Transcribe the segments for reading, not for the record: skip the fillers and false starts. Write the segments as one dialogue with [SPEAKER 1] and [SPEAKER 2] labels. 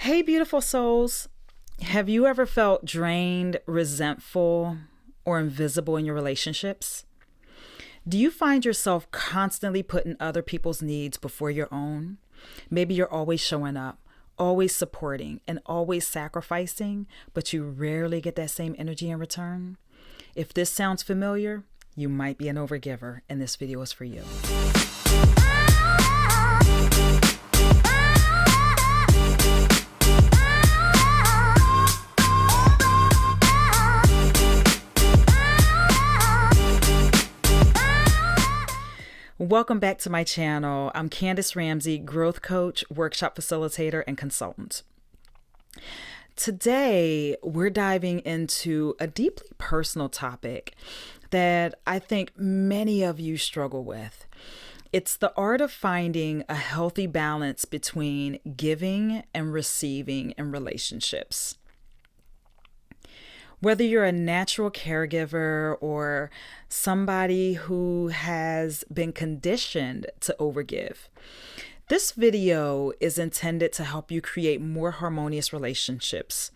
[SPEAKER 1] Hey, beautiful souls. Have you ever felt drained, resentful, or invisible in your relationships? Do you find yourself constantly putting other people's needs before your own? Maybe you're always showing up, always supporting, and always sacrificing, but you rarely get that same energy in return. If this sounds familiar, you might be an overgiver, and this video is for you. Welcome back to my channel. I'm Candace Ramsey, growth coach, workshop facilitator, and consultant. Today, we're diving into a deeply personal topic that I think many of you struggle with. It's the art of finding a healthy balance between giving and receiving in relationships. Whether you're a natural caregiver or somebody who has been conditioned to overgive, this video is intended to help you create more harmonious relationships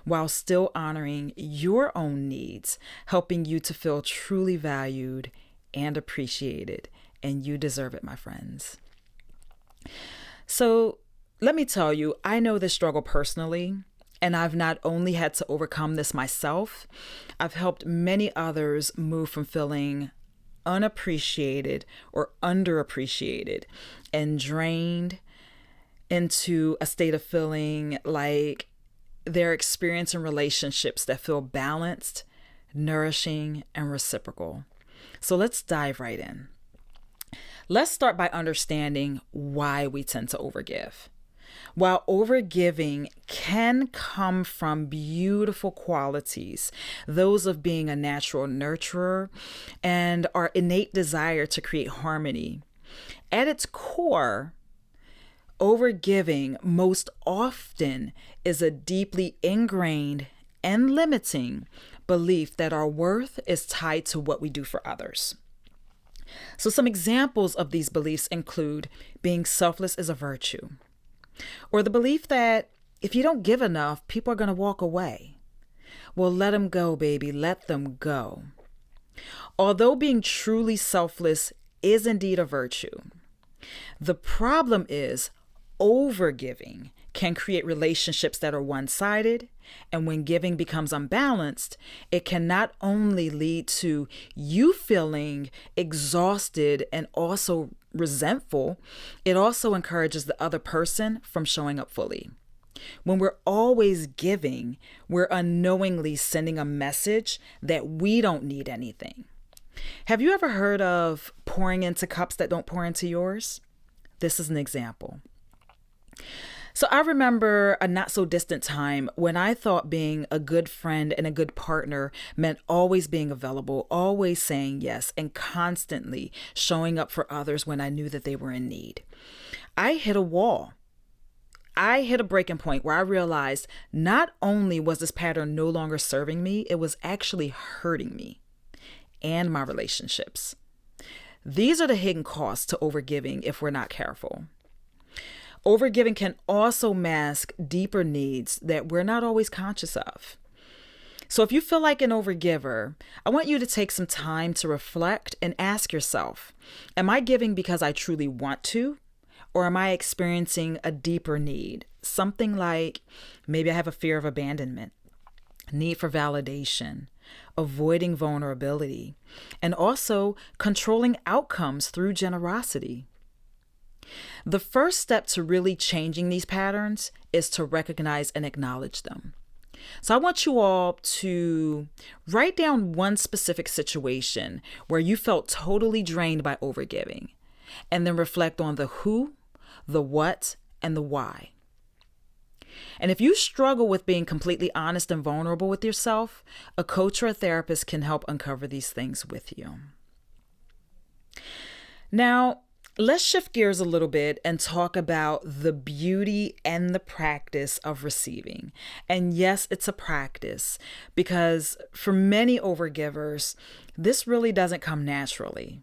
[SPEAKER 1] while still honoring your own needs, helping you to feel truly valued and appreciated. And you deserve it, my friends. So let me tell you, I know this struggle personally. And I've not only had to overcome this myself, I've helped many others move from feeling unappreciated or underappreciated and drained into a state of feeling like they're experiencing relationships that feel balanced, nourishing, and reciprocal. So let's dive right in. Let's start by understanding why we tend to overgive. While overgiving can come from beautiful qualities, those of being a natural nurturer and our innate desire to create harmony, at its core, overgiving most often is a deeply ingrained and limiting belief that our worth is tied to what we do for others. So some examples of these beliefs include being selfless is a virtue, or the belief that if you don't give enough, people are going to walk away. Well, let them go, baby. Let them go. Although being truly selfless is indeed a virtue, the problem is overgiving can create relationships that are one-sided. And when giving becomes unbalanced, it can not only lead to you feeling exhausted and also resentful, it also encourages the other person from showing up fully. When we're always giving, we're unknowingly sending a message that we don't need anything. Have you ever heard of pouring into cups that don't pour into yours? This is an example. So I remember a not so distant time when I thought being a good friend and a good partner meant always being available, always saying yes, and constantly showing up for others when I knew that they were in need. I hit a wall. I hit a breaking point where I realized not only was this pattern no longer serving me, it was actually hurting me and my relationships. These are the hidden costs to overgiving if we're not careful. Overgiving can also mask deeper needs that we're not always conscious of. So if you feel like an overgiver, I want you to take some time to reflect and ask yourself, am I giving because I truly want to? Or am I experiencing a deeper need? Something like maybe I have a fear of abandonment, need for validation, avoiding vulnerability, and also controlling outcomes through generosity. The first step to really changing these patterns is to recognize and acknowledge them. So I want you all to write down one specific situation where you felt totally drained by overgiving, and then reflect on the who, the what, and the why. And if you struggle with being completely honest and vulnerable with yourself, a coach or a therapist can help uncover these things with you. Now, let's shift gears a little bit and talk about the beauty and the practice of receiving. And yes, it's a practice because for many overgivers, this really doesn't come naturally.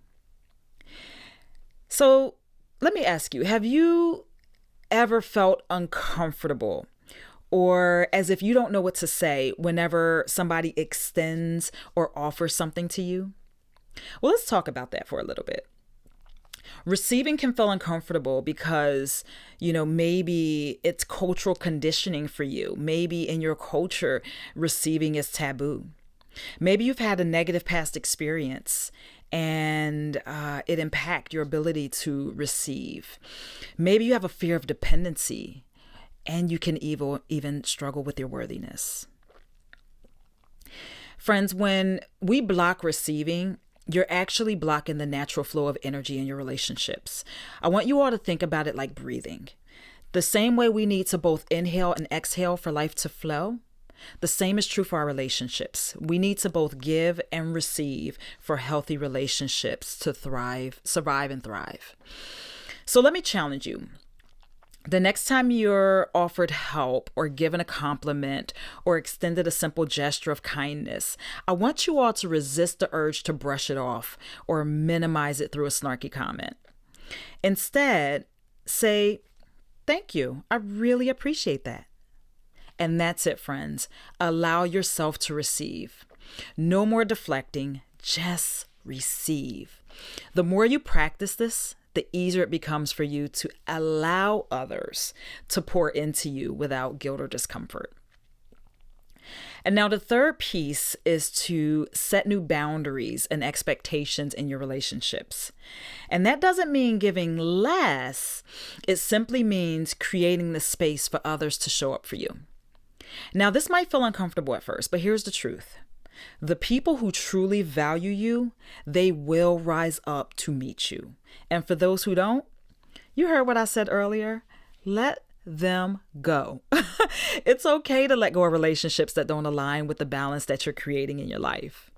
[SPEAKER 1] So let me ask you, have you ever felt uncomfortable or as if you don't know what to say whenever somebody extends or offers something to you? Well, let's talk about that for a little bit. Receiving can feel uncomfortable because, maybe it's cultural conditioning for you. Maybe in your culture, receiving is taboo. Maybe you've had a negative past experience and it impacts your ability to receive. Maybe you have a fear of dependency and you can even struggle with your worthiness. Friends, when we block receiving, you're actually blocking the natural flow of energy in your relationships. I want you all to think about it like breathing. The same way we need to both inhale and exhale for life to flow, the same is true for our relationships. We need to both give and receive for healthy relationships to survive and thrive. So let me challenge you. The next time you're offered help or given a compliment or extended a simple gesture of kindness, I want you all to resist the urge to brush it off or minimize it through a snarky comment. Instead, say, "Thank you. I really appreciate that." And that's it, friends. Allow yourself to receive. No more deflecting, just receive. The more you practice this, the easier it becomes for you to allow others to pour into you without guilt or discomfort. And now the third piece is to set new boundaries and expectations in your relationships. And that doesn't mean giving less. It simply means creating the space for others to show up for you. Now, this might feel uncomfortable at first, but here's the truth. The people who truly value you, they will rise up to meet you. And for those who don't, you heard what I said earlier, let them go. It's okay to let go of relationships that don't align with the balance that you're creating in your life.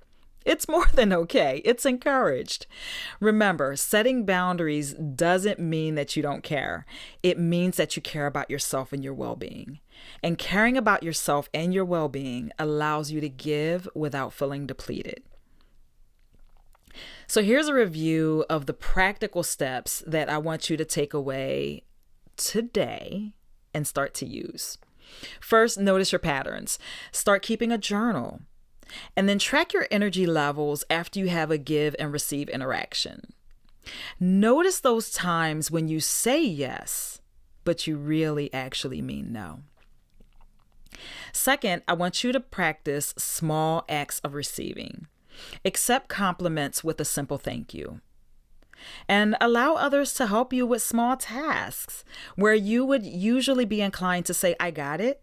[SPEAKER 1] It's more than okay. It's encouraged. Remember, setting boundaries doesn't mean that you don't care. It means that you care about yourself and your well-being. And caring about yourself and your well-being allows you to give without feeling depleted. So here's a review of the practical steps that I want you to take away today and start to use. First, notice your patterns. Start keeping a journal. And then track your energy levels after you have a give and receive interaction. Notice those times when you say yes, but you really actually mean no. Second, I want you to practice small acts of receiving. Accept compliments with a simple thank you. And allow others to help you with small tasks where you would usually be inclined to say, "I got it."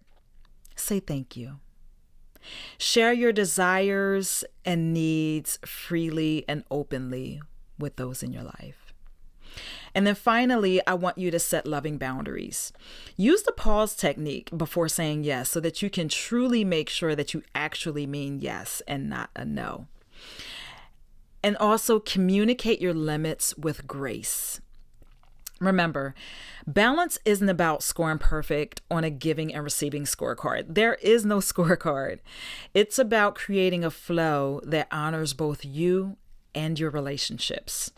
[SPEAKER 1] Say thank you. Share your desires and needs freely and openly with those in your life. And then finally, I want you to set loving boundaries. Use the pause technique before saying yes so that you can truly make sure that you actually mean yes and not a no. And also communicate your limits with grace. Remember, balance isn't about scoring perfect on a giving and receiving scorecard. There is no scorecard. It's about creating a flow that honors both you and your relationships.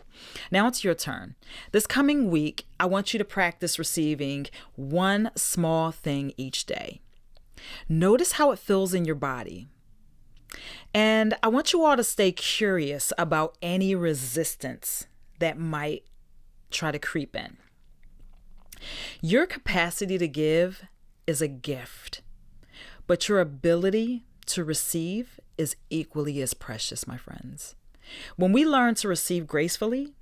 [SPEAKER 1] Now it's your turn. This coming week, I want you to practice receiving one small thing each day. Notice how it feels in your body. And I want you all to stay curious about any resistance that might try to creep in. Your capacity to give is a gift, but your ability to receive is equally as precious, my friends. When we learn to receive gracefully,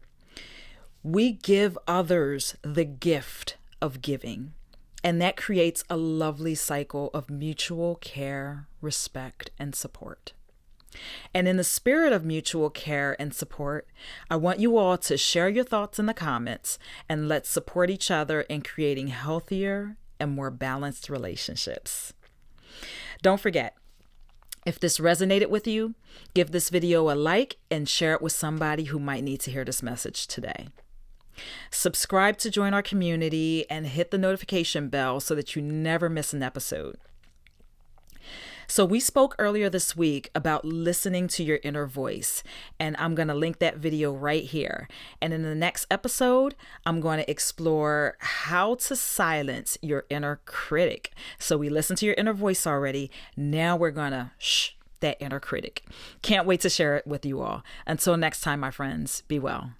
[SPEAKER 1] we give others the gift of giving, and that creates a lovely cycle of mutual care, respect, and support. And in the spirit of mutual care and support, I want you all to share your thoughts in the comments and let's support each other in creating healthier and more balanced relationships. Don't forget, if this resonated with you, give this video a like and share it with somebody who might need to hear this message today. Subscribe to join our community and hit the notification bell so that you never miss an episode. So we spoke earlier this week about listening to your inner voice, and I'm going to link that video right here. And in the next episode, I'm going to explore how to silence your inner critic. So we listened to your inner voice already. Now we're going to that inner critic. Can't wait to share it with you all. Until next time, my friends, be well.